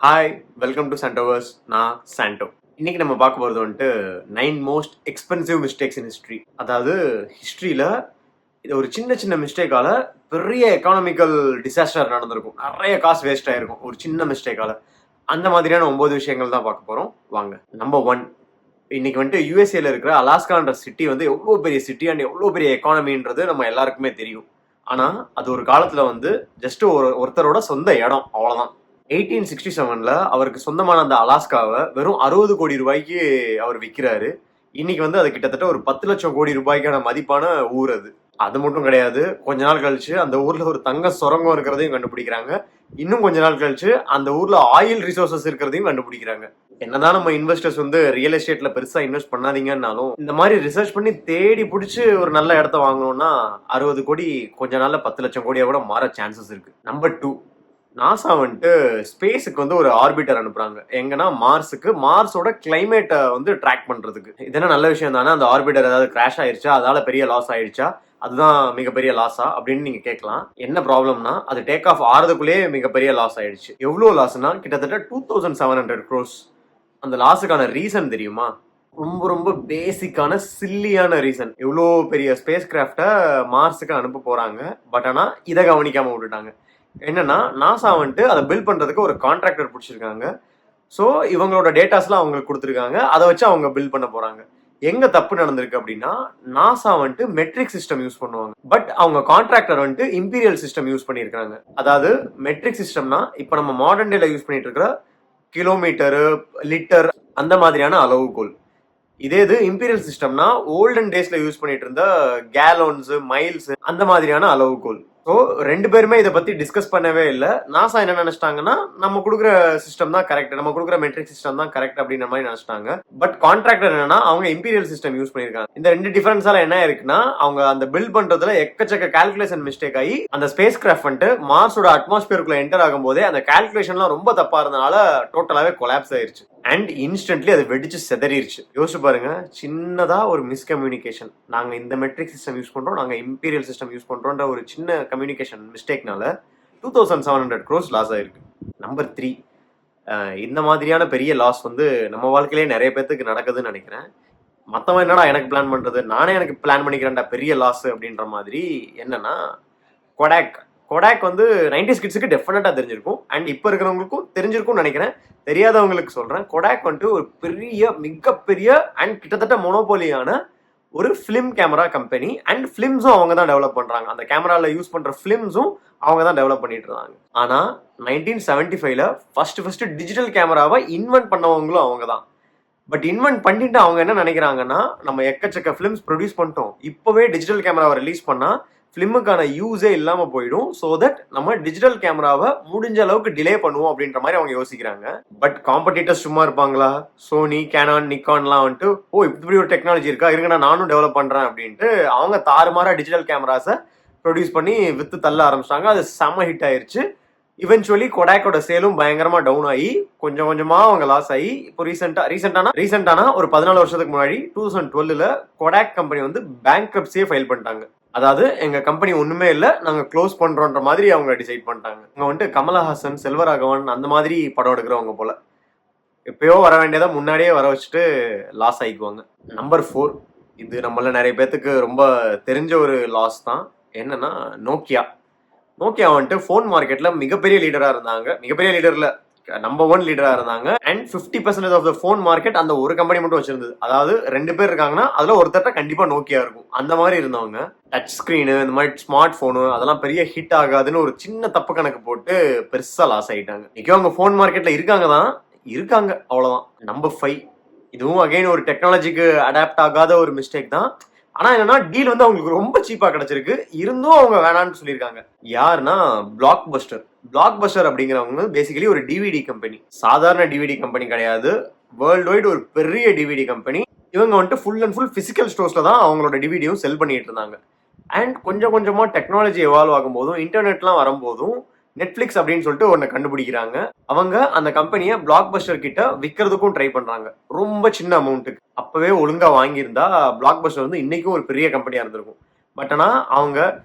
Hi, welcome to சாண்டோவர்ஸ். நான் சாண்டோ. இன்னைக்கு நம்ம பார்க்க போகிறது வந்துட்டு 9 most expensive mistakes in history. அதாவது ஹிஸ்ட்ரியில் இது ஒரு சின்ன சின்ன மிஸ்டேக்கால பெரிய எக்கானமிக்கல் டிசாஸ்டர் நடந்திருக்கும். நிறைய காசு வேஸ்ட் ஆயிருக்கும் ஒரு சின்ன மிஸ்டேக்கால. அந்த மாதிரியான 9 விஷயங்கள் தான் பார்க்க போகிறோம். வாங்க. நம்பர் 1, இன்னைக்கு வந்துட்டு யூஎஸ்ஏல இருக்கிற அலாஸ்கான்ற சிட்டி வந்து எவ்வளோ பெரிய சிட்டி அண்ட் எவ்வளோ பெரிய எக்கானமின்றது நம்ம எல்லாருக்குமே தெரியும். ஆனால் அது ஒரு காலத்தில் வந்து ஜஸ்ட் ஒருத்தரோட சொந்த இடம், அவ்வளோதான். 1867ல அவருக்கு சொந்தமான அந்த அலாஸ்காவை வெறும் 60 கோடி ரூபாய்க்கு அவர் விற்கிறாரு. இன்னைக்கு வந்து அது கிட்டத்தட்ட ஒரு 10 லட்சம் கோடி ரூபாய்க்கான மதிப்பான ஊர் அது. அது மட்டும் கிடையாது, கொஞ்ச நாள் கழிச்சு அந்த ஊர்ல ஒரு தங்க சுரங்கம் இருக்கிறதையும் கண்டுபிடிக்கிறாங்க. இன்னும் கொஞ்ச நாள் கழிச்சு அந்த ஊர்ல ஆயில் ரிசோர்சஸ் இருக்கிறதையும் கண்டுபிடிக்கிறாங்க. என்னதான் நம்ம இன்வெஸ்டர்ஸ் வந்து ரியல் எஸ்டேட்ல பெருசா இன்வெஸ்ட் பண்ணாதீங்கன்னாலும் இந்த மாதிரி ரிசர்ச் பண்ணி தேடி பிடிச்சி ஒரு நல்ல இடத்த வாங்கணும்னா 60 கோடி கொஞ்ச நாள்ல 10 லட்சம் கோடியா கூட மாற சான்சஸ் இருக்கு. நம்பர் 2, நாசா வந்துட்டு ஸ்பேஸுக்கு வந்து ஒரு ஆர்பிட்டர் அனுப்புறாங்க. எங்கன்னா மார்ஸுக்கு. மார்ஸோட கிளைமேட்டை வந்து ட்ராக் பண்றதுக்கு. இதெல்லாம் நல்ல விஷயம் தானே. அந்த ஆர்பிட்டர் ஏதாவது கிராஷ் ஆயிடுச்சா, அதால பெரிய லாஸ் ஆயிடுச்சா, அதுதான் மிகப்பெரிய லாஸா அப்படின்னு நீங்க கேட்கலாம். என்ன ப்ராப்ளம்னா அது டேக் ஆஃப் ஆறதுக்குள்ளேயே மிகப்பெரிய லாஸ் ஆயிடுச்சு. எவ்வளவு லாஸ்னா கிட்டத்தட்ட 2700 crores. அந்த லாஸுக்கான ரீசன் தெரியுமா? ரொம்ப ரொம்ப பேசிக்கான சில்லியான ரீசன். எவ்வளோ பெரிய ஸ்பேஸ் கிராஃப்டை மார்ஸுக்கு அனுப்ப போறாங்க, பட் ஆனால் இதை கவனிக்காம விட்டுட்டாங்க. என்னன்னா நாசா வந்துட்டு அதை பில்ட் பண்றதுக்கு ஒரு கான்ட்ராக்டர் பிடிச்சிருக்காங்க. ஸோ இவங்களோட டேட்டாஸ்லாம் அவங்களுக்கு கொடுத்துருக்காங்க. அதை வச்சு அவங்க பில்ட் பண்ண போறாங்க. எங்க தப்பு நடந்திருக்கு அப்படின்னா, நாசா வந்துட்டு மெட்ரிக் சிஸ்டம் யூஸ் பண்ணுவாங்க, பட் அவங்க கான்ட்ராக்டர் வந்துட்டு இம்பீரியல் சிஸ்டம் யூஸ் பண்ணியிருக்காங்க. அதாவது மெட்ரிக் சிஸ்டம்னா இப்போ நம்ம மாடர்ன் டேல யூஸ் பண்ணிட்டு இருக்கிற கிலோமீட்டரு, லிட்டர், அந்த மாதிரியான அளவுகோல். இதே இது இம்பீரியல் சிஸ்டம்னா ஓல்டன் டேஸ்ல யூஸ் பண்ணிட்டு இருந்த கேலோன்ஸ், மைல்ஸ், அந்த மாதிரியான அளவுகோல். ஸோ 2 பேருமே இதை பத்தி டிஸ்கஸ் பண்ணவே இல்லை. நாசா என்ன நினைச்சிட்டாங்கன்னா, நம்ம கொடுக்குற சிஸ்டம் தான் கரெக்ட், நம்ம கொடுக்குற மெட்ரிக் சிஸ்டம் தான் கரெக்ட் அப்படின்ற மாதிரி நினைச்சிட்டாங்க. பட் கான்ட்ராக்டர் என்னன்னா அவங்க இம்பீரியல் சிஸ்டம் யூஸ் பண்ணிருக்காங்க. இந்த 2 டிஃபரன்ஸால என்ன இருக்குன்னா, அவங்க அந்த பில்ட் பண்றதுல எக்கச்சக்க கால்குலேஷன் மிஸ்டேக் ஆகி அந்த ஸ்பேஸ் கிராஃப்ட் வந்துட்டு மார்ஸோட அட்மாஸ்பியருக்குள்ள என்டர் ஆகும் போதே அந்த கால்குலேஷன்லாம் ரொம்ப தப்பா இருந்தனால டோட்டலாவே கொலாப்ஸ் ஆயிருச்சு. அண்ட் இன்ஸ்டன்ட்லி அது வெடிச்சு செதறிடுச்சு. யோசிச்சு பாருங்க, சின்னதா ஒரு மிஸ்கம்யூனிகேஷன், நாங்க இந்த மெட்ரிக் சிஸ்டம் யூஸ் பண்றோம், நாங்க இம்பீரியல் சிஸ்டம் யூஸ் பண்றோம்ன்ற ஒரு சின்ன கம்யூனிகேஷன் மிஸ்டேக்னால 2700 crores லாஸ் ஆயிருக்கு. நம்பர் 3, இந்த மாதிரியான பெரிய லாஸ் வந்து நம்ம வாழ்க்கையிலே நிறைய பேத்துக்கு நடக்குதுன்னு நினைக்கிறேன். மற்றவன் என்னடா எனக்கு பிளான் பண்றது, நானே எனக்கு பிளான் பண்ணிக்கிறேன்டா பெரிய லாஸ் அப்படின்ற மாதிரி. என்னன்னா கொடாக் வந்து 90s கிட்ஸுக்கு டெஃபினட்டா தெரிஞ்சிருக்கும். அண்ட் இப்போ இருக்கிறவங்களுக்கும் தெரிஞ்சிருக்கும்னு நினைக்கிறேன். தெரியாதவங்களுக்கு சொல்றேன், கொடாக் வந்துட்டு ஒரு மிகப்பெரிய அண்ட் கிட்டத்தட்ட மொனோபோலியான ஒரு ஃபிலிம் கேமரா கம்பெனி. அண்ட் ஃபிலிம்ஸும் அவங்க தான் டெவலப் பண்றாங்க. அந்த கேமரால யூஸ் பண்ற ஃபிலிம்ஸும் அவங்க தான் டெவலப் பண்ணிட்டு இருந்தாங்க. ஆனா 1975ல ஃபர்ஸ்ட் டிஜிட்டல் கேமராவை இன்வென்ட் பண்ணவங்களும் அவங்க தான். பட் இன்வென்ட் பண்ணிட்டு அவங்க என்ன நினைக்கிறாங்கன்னா, நம்ம எக்கச்சக்க ஃபிலிம்ஸ் ப்ரொடியூஸ் பண்ணிட்டோம், இப்பவே டிஜிட்டல் கேமராவை ரிலீஸ் பண்ணா ஃபிலிமுக்கான யூஸே இல்லாம போயிடும். ஸோ தட் நம்ம டிஜிட்டல் கேமராவை முடிஞ்ச அளவுக்கு டிலே பண்ணுவோம் அப்படின்ற மாதிரி அவங்க யோசிக்கிறாங்க. பட் காம்படிட்டர்ஸ் சும்மா இருப்பாங்களா? சோனி, கேனான், நிக்கான்லாம் வந்துட்டு இப்படி ஒரு டெக்னாலஜி இருக்கா, இருங்க நானும் டெவலப் பண்றேன் அப்படின்ட்டு அவங்க தாறுமாறா டிஜிட்டல் கேமராஸை ப்ரொடியூஸ் பண்ணி வித்து தள்ள ஆரம்பிச்சிட்டாங்க. அது செம்ம ஹிட் ஆயிருச்சு. இவென்ச்சுவலி கொடாக்கோட சேலும் பயங்கரமா டவுன் ஆகி கொஞ்சம் கொஞ்சமா அவங்க லாஸ் ஆகி இப்போ ரீசெண்டானா ஒரு 14 வருஷத்துக்கு முன்னாடி 2012ல கொடாக் கம்பெனி வந்து பேங்க்ரப்சியே ஃபைல் பண்ணிட்டாங்க. அதாவது எங்க கம்பெனி ஒண்ணுமே இல்லை, நாங்க க்ளோஸ் பண்றோன்ற மாதிரி அவங்க டிசைட் பண்ணிட்டாங்க. அவங்க வந்துட்டு கமலஹாசன், செல்வராகவன் அந்த மாதிரி படம் எடுக்கிறவங்க போல. எப்பயோ வர வேண்டியதை முன்னாடியே வர வச்சுட்டு லாஸ் ஆகிக்குவாங்க. நம்பர் 4, இது நம்மள நிறைய பேத்துக்கு ரொம்ப தெரிஞ்ச ஒரு லாஸ் தான். என்னன்னா நோக்கியா வந்துட்டு ஃபோன் மார்க்கெட்ல மிகப்பெரிய லீடரா இருந்தாங்க. மிகப்பெரிய லீடர்ல நம்பர் 1 லீடரா இருந்தாங்க. And 50% of the phone market அந்த ஒரு கம்பெனி மட்டும் வச்சிருந்தது. அதாவது 2 பேர் இருக்காங்கன்னா அதுல ஒருத்தட்ட கண்டிப்பா நோக்கியா இருக்கும். அந்த மாதிரி இருந்தவங்க டச் ஸ்கிரீனு, இந்த மாதிரி ஸ்மார்ட் போனு அதெல்லாம் பெரிய ஹிட் ஆகாதுன்னு ஒரு சின்ன தப்பு கணக்கு போட்டு பெருசா லாஸ் ஆயிட்டாங்க. இன்னைக்கும் அவங்க ஃபோன் மார்க்கெட்ல இருக்காங்க, அவ்வளவுதான். நம்பர் 5, இதுவும் அகைன் ஒரு டெக்னாலஜிக்கு அடாப்ட் ஆகாத ஒரு மிஸ்டேக் தான். ஆனா என்னன்னா டீல் வந்து அவங்களுக்கு ரொம்ப சீப்பா கிடைச்சிருக்கு, இருந்தும் அவங்க வேணான்னு சொல்லியிருக்காங்க. யாருன்னா பிளாக் பஸ்டர் அப்படிங்கிறவங்க பேசிக்கலி ஒரு டிவிடி கம்பெனி. சாதாரண டிவிடி கம்பெனி கிடையாது, வேர்ல்டு வைட் ஒரு பெரிய டிவிடி கம்பெனி. இவங்க வந்துட்டு ஃபுல் அண்ட் ஃபுல் பிசிக்கல் ஸ்டோர்ஸ்ல தான் அவங்களோட டிவிடியும் செல் பண்ணிட்டு இருந்தாங்க. அண்ட் கொஞ்சம் கொஞ்சமா டெக்னாலஜி எவால்வ் ஆகும் போதும், இன்டர்நெட்லாம் வரும்போதும் நெட்ஃபிளிக்ஸ் அப்படின்னு சொல்லிட்டு ஒன்று கண்டுபிடிக்கிறாங்க. அவங்க அந்த கம்பெனியை பிளாக் பஸ்டர் கிட்ட விற்கிறதுக்கும் ட்ரை பண்றாங்க, ரொம்ப சின்ன அமௌண்ட்டுக்கு. அப்பவே ஒழுங்கா வாங்கியிருந்தா பிளாக் பஸ்டர் வந்து இன்னைக்கும் ஒரு பெரிய கம்பெனியா இருந்திருக்கும். பட் ஆனால் அவங்க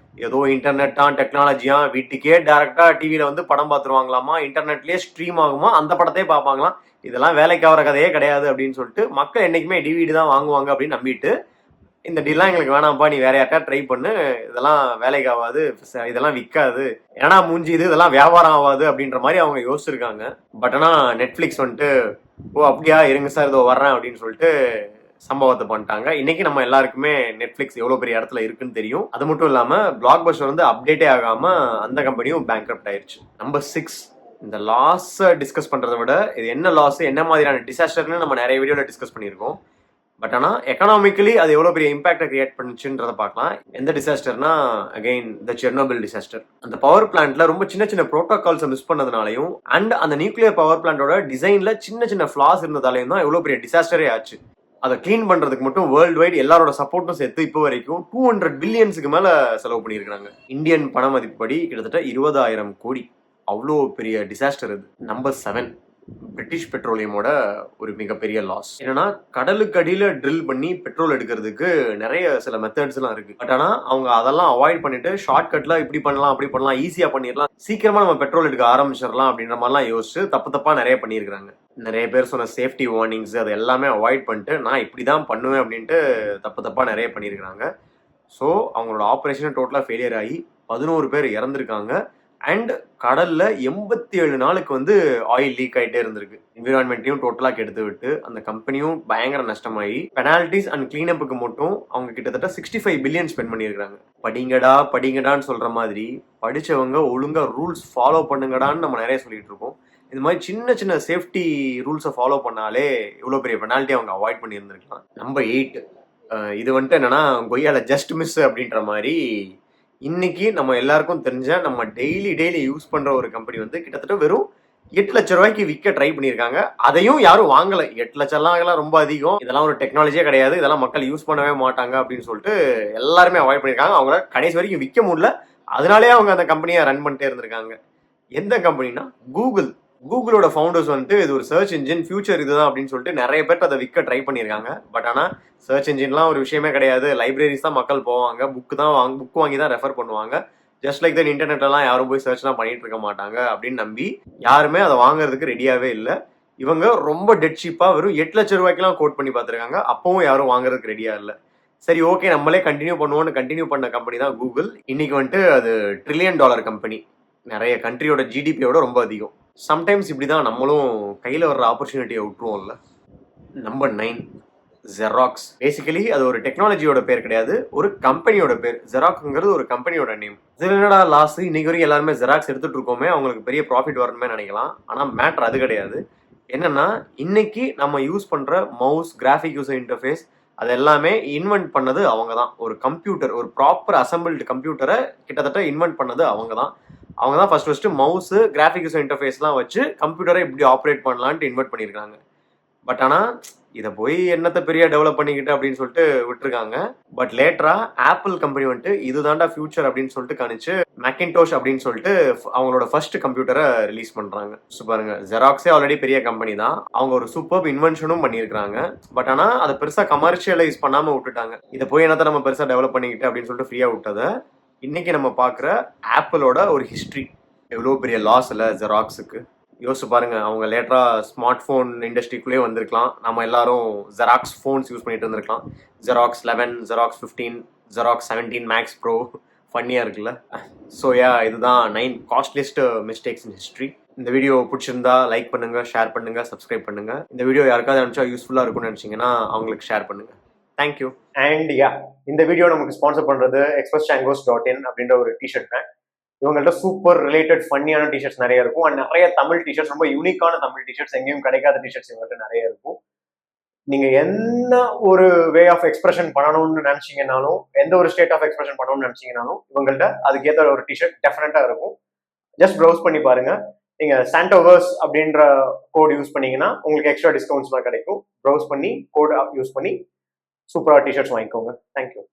ஏதோ இன்டர்நெட்டா டெக்னாலஜியா வீட்டுக்கே டேரக்டா டிவியில வந்து படம் பார்த்துருவாங்களாமா, இன்டர்நெட்லயே ஸ்ட்ரீம் ஆகுமா, அந்த படத்தையே பார்ப்பாங்களாம். இதெல்லாம் வேலைக்கு ஆகிற கதையே கிடையாது அப்படின்னு சொல்லிட்டு மக்கள் என்னைக்குமே டிவிடி தான் வாங்குவாங்க அப்படின்னு நம்பிட்டு, இந்த டீல்லாம் எங்களுக்கு வேணாம்ப்பா, நீ வேற யார்ட்டா ட்ரை பண்ணு, இதெல்லாம் வேலைக்கு ஆகாது, இதெல்லாம் விற்காது, ஏன்னா மூஞ்சி இது, இதெல்லாம் வியாபாரம் ஆகாது அப்படின்ற மாதிரி அவங்க யோசிச்சிருக்காங்க. பட் ஆனால் நெட்ஃபிளிக்ஸ் வந்துட்டு ஓ அப்படியா இருங்க சார் இதோ வர்றேன் அப்படின்னு சொல்லிட்டு சம்பவத்தை பண்ணிட்டாங்க. இன்னைக்கு நம்ம எல்லாருக்குமே நெட்ஃபிளிக்ஸ் எவ்வளவு பெரிய இடத்துல இருக்குன்னு தெரியும். அது மட்டும் இல்லாம பிளாக் பஸ்டர் வந்து அப்டேட்டே ஆகாம அந்த கம்பெனியும் பேங்க்ரப்ட் ஆயிடுச்சு. நம்பர் 6, இந்த லாஸ் டிஸ்கஸ் பண்றதை விட இது என்ன லாஸ், என்ன மாதிரியான டிசாஸ்டர்னு நம்ம நிறைய வீடியோல டிஸ்கஸ் பண்ணியிருக்கோம். பட் ஆனால் எக்கனாமிக்கலி அது எவ்வளோ பெரிய இம்பாக்டை கிரியேட் பண்ணுச்சுன்றதை பார்க்கலாம். எந்த டிசாஸ்டர்னா அகைன் த செர்னோபில் டிசாஸ்டர். அந்த பவர் பிளான்ட்ல ரொம்ப சின்ன சின்ன ப்ரோட்டோகால்ஸை மிஸ் பண்ணதுனாலையும் அண்ட் அந்த நியூக்ளியர் பவர் பிளான்ட்டோட டிசைன்ல சின்ன சின்ன ஃபிளாஸ் இருந்ததாலையும் தான் எவ்வளோ பெரிய டிசாஸ்டரே ஆச்சு. அதை கிளீன் பண்றதுக்கு மட்டும் வேர்ல்டு வைட் எல்லாரோட சப்போர்ட்டும் சேர்த்து இப்போ வரைக்கும் 200 பில்லியன்ஸுக்கு மேல செலவு பண்ணியிருக்காங்க. இந்தியன் பண மதிப்புப்படி கிட்டத்தட்ட 20,000 கோடி. அவ்வளோ பெரிய டிசாஸ்டர் இது. நம்பர் 7, பிரிட்டிஷ் பெட்ரோலியமோட ஒரு மிகப்பெரிய லாஸ். என்னன்னா கடலுக்கு அடியில ட்ரில் பண்ணி பெட்ரோல் எடுக்கிறதுக்கு நிறைய சில மெத்தட்ஸ் எல்லாம் இருக்கு. பட் ஆனா அவங்க அதெல்லாம் அவாய்ட் பண்ணிட்டு ஷார்ட்கட்ல இப்படி பண்ணலாம் அப்படி பண்ணலாம், ஈஸியா பண்ணிடலாம், சீக்கிரமா நம்ம பெட்ரோல் எடுக்க ஆரம்பிச்சிடலாம் அப்படின்ற மாதிரிலாம் யோசிச்சு தப்பா நிறைய பண்ணியிருக்காங்க. நிறைய பேர் சொன்ன சேஃப்டி வார்னிங்ஸ் அது எல்லாமே அவாய்ட் பண்ணிட்டு நான் இப்படிதான் பண்ணுவேன் அப்படின்ட்டு தப்பா நிறைய பண்ணியிருக்காங்க. ஸோ அவங்களோட ஆப்ரேஷன் டோட்டலா ஃபெயிலியர் ஆகி 11 பேர் இறந்துருக்காங்க. அண்ட் கடல்ல 87 நாளுக்கு வந்து ஆயில் லீக் ஆகிட்டே இருந்திருக்கு. என்விரான்மெண்ட்டையும் டோட்டலா கெடுத்து விட்டு அந்த கம்பெனியும் பயங்கர நஷ்டமாயி பெனால்டிஸ் அண்ட் கிளீனப்புக்கு மட்டும் அவங்க கிட்டத்தட்ட 65 பில்லியன் ஸ்பெண்ட் பண்ணியிருக்காங்க. படிங்கடான்னு சொல்ற மாதிரி படிச்சவங்க ஒழுங்கா ரூல்ஸ் ஃபாலோ பண்ணுங்கடான்னு நம்ம நிறைய சொல்லிட்டு இருக்கோம். இந்த மாதிரி சின்ன சின்ன சேஃப்டி ரூல்ஸை ஃபாலோ பண்ணாலே இவ்வளோ பெரிய பெனால்ட்டி அவங்க அவாய்ட் பண்ணி இருந்திருக்கலாம். நம்பர் 8, இது வந்துட்டு என்னன்னா கொய்யால ஜஸ்ட் மிஸ் அப்படின்ற மாதிரி இன்னைக்கு நம்ம எல்லாருக்கும் தெரிஞ்ச நம்ம டெய்லி யூஸ் பண்ற ஒரு கம்பெனி வந்து கிட்டத்தட்ட வெறும் 8 லட்சம் ரூபாய்க்கு விற்க ட்ரை பண்ணியிருக்காங்க. அதையும் யாரும் வாங்கல. 8 லட்சம்லாம் ரொம்ப அதிகம், இதெல்லாம் ஒரு டெக்னாலஜியே கிடையாது, இதெல்லாம் மக்கள் யூஸ் பண்ணவே மாட்டாங்க அப்படின்னு சொல்லிட்டு எல்லாருமே அவாய்ட் பண்ணியிருக்காங்க. அவங்கள கடைசி வரைக்கும் விற்க முடியல, அதனாலே அவங்க அந்த கம்பெனியை ரன் பண்ணிட்டே இருந்திருக்காங்க. எந்த கம்பெனினா கூகுளோட ஃபவுண்டர்ஸ் வந்துட்டு இது ஒரு சர்ச் இன்ஜின், ஃபியூச்சர் இதுதான் அப்படின்னு சொல்லிட்டு நிறைய பேர் அதை விற்க ட்ரை பண்ணியிருக்காங்க. பட் ஆனால் சர்ச் இன்ஜின்லாம் ஒரு விஷயமே கிடையாது, லைப்ரரிஸ் தான் மக்கள் போவாங்க, புக் வாங்கி தான் ரெஃபர் பண்ணுவாங்க. ஜஸ்ட் லைக் தட் இன்டர்நெட்லாம் யாரும் போய் சர்ச்லாம் பண்ணிட்டு இருக்க மாட்டாங்க அப்படின்னு நம்பி யாருமே அதை வாங்குறதுக்கு ரெடியாகவே இல்லை. இவங்க ரொம்ப டெட் சீப்பாக வெறும் 8 லட்சம் ரூபாய்க்குலாம் கோட் பண்ணி பார்த்துருக்காங்க, அப்பவும் யாரும் வாங்குறதுக்கு ரெடியாக இல்லை. சரி ஓகே நம்மளே கண்டினியூ பண்ணுவோம்னு கண்டினியூ பண்ண கம்பெனி தான் கூகுள். இன்னைக்கு வந்துட்டு அது $1 trillion கம்பெனி, நிறைய கண்ட்ரியோட ஜிடிபியோட ரொம்ப அதிகம். சம்டைம்ஸ் இப்படி தான் நம்மளும் கையில் வர்ற ஆப்பர்ச்சுனிட்டியை விட்டுருவோம்ல. Number 9, xerox. பேசிக்கலி அது ஒரு டெக்னாலஜியோட பேர் கிடையாது, ஒரு கம்பெனியோட பேர். ஜெராக்ஸ்ங்கிறது ஒரு கம்பெனியோட நேம். இதில் என்னடா லாஸ், இன்னைக்கு வரைக்கும் எல்லாருமே ஜெராக்ஸ் எடுத்துட்டு இருக்கோமே, அவங்களுக்கு பெரிய ப்ராஃபிட் வரணுமே நினைக்கலாம். ஆனால் மேட்ரு அது கிடையாது. என்னன்னா இன்னைக்கு நம்ம யூஸ் பண்ற மவுஸ், கிராஃபிக் யூசர் இன்டர்ஃபேஸ் அது எல்லாமே இன்வென்ட் பண்ணது அவங்க தான். ஒரு கம்ப்யூட்டர், ஒரு ப்ராப்பர் அசம்பிள்டு கம்ப்யூட்டரை கிட்டத்தட்ட இன்வென்ட் பண்ணது அவங்க தான். அவங்க தான் ஃபர்ஸ்ட் மவுஸ், கிராஃபிக் யூசர் இன்டர்ஃபேஸ்லாம் வச்சு கம்ப்யூட்டரை எப்படி ஆப்ரேட் பண்ணலான்ட்டு இன்வென்ட் பண்ணியிருக்காங்க. பட் ஆனால் இதை போய் என்னத்தை பெரிய டெவலப் பண்ணிக்கிட்டு அப்படின்னு சொல்லிட்டு விட்டுருக்காங்க. பட் லேட்டரா ஆப்பிள் கம்பெனி வந்துட்டு இதுதான்டா ஃபியூச்சர் அப்படின்னு சொல்லிட்டு காணிச்சு மேக்கின்டோஷ் அப்படின்னு சொல்லிட்டு அவங்களோட ஃபர்ஸ்ட் கம்ப்யூட்டரை ரிலீஸ் பண்றாங்க. பாருங்க, ஜெராக்ஸே ஆல்ரெடி பெரிய கம்பெனி தான், அவங்க ஒரு சூப்பர் இன்வென்ஷனும் பண்ணியிருக்காங்க. பட் ஆனால் அதை பெருசா கமர்ஷியலைஸ் பண்ணாம விட்டுட்டாங்க. இதை போய் என்னத்தை நம்ம பெருசா டெவலப் பண்ணிக்கிட்டு அப்படின்னு சொல்லிட்டு ஃப்ரீயா விட்டதை இன்னைக்கு நம்ம பார்க்குற ஆப்பிளோட ஒரு ஹிஸ்ட்ரி. எவ்வளோ பெரிய லாஸ் இல்லை ஜெராக்ஸுக்கு. யோசிச்சு பாருங்க, அவங்க லேட்டரா ஸ்மார்ட் ஃபோன் இண்டஸ்ட்ரிக்குள்ளே வந்திருக்கலாம், நம்ம எல்லாரும் ஜெராக்ஸ் ஃபோன்ஸ் யூஸ் பண்ணிட்டு இருந்திருக்கலாம். Xerox 11, Xerox 15, Xerox 17 max pro, ஃபன்னியாக இருக்குல்ல. ஸோ இதுதான் 9 காஸ்ட்லியஸ்ட் மிஸ்டேக்ஸ் இன் ஹிஸ்ட்ரி. இந்த வீடியோ பிடிச்சிருந்தா லைக் பண்ணுங்க, ஷேர் பண்ணுங்க, சப்ஸ்கிரைப் பண்ணுங்க. இந்த வீடியோ யாருக்காவது நினச்சா யூஸ்ஃபுல்லாக இருக்கும்னு நினச்சிங்கன்னா அவங்களுக்கு ஷேர் பண்ணுங்க. தேங்க்யூ. அண்ட் இந்த வீடியோ நமக்கு ஸ்பான்சர் பண்ணுறது expresschangos.in அப்படின்ற ஒரு டிஷர்ட் பிராண்ட். இவங்கள்ட்ட சூப்பர் ரிலேட்டட் ஃபன்னியான டிஷர்ட்ஸ் நிறைய இருக்கும். அண்ட் நிறைய தமிழ் டிஷர்ட்ஸ், ரொம்ப யூனிக்கான தமிழ் டிஷர்ட்ஸ், எங்கேயும் கிடைக்காத டிஷர்ட்ஸ் இவங்கள்ட்ட நிறைய இருக்கும். நீங்க என்ன ஒரு வே ஆஃப் எக்ஸ்பிரஷன் பண்ணணும்னு நினைச்சீங்கன்னாலும், எந்த ஒரு ஸ்டேட் ஆஃப் எக்ஸ்பிரஷன் பண்ணணும்னு நினைச்சீங்கன்னாலும் இவங்கள்ட்ட அதுக்கேற்ற ஒரு டிஷர்ட் டெஃபினட்டா இருக்கும். ஜஸ்ட் ப்ரௌஸ் பண்ணி பாருங்க. நீங்க சாண்டோவர்ஸ் அப்படின்ற கோட் யூஸ் பண்ணீங்கன்னா உங்களுக்கு எக்ஸ்ட்ரா டிஸ்கவுண்ட்ஸ்லாம் கிடைக்கும். ப்ரௌஸ் பண்ணி கோட் யூஸ் பண்ணி சூப்பராக டிஷர்ட்ஸ் வாங்கிக்கோங்க. தேங்க்யூ.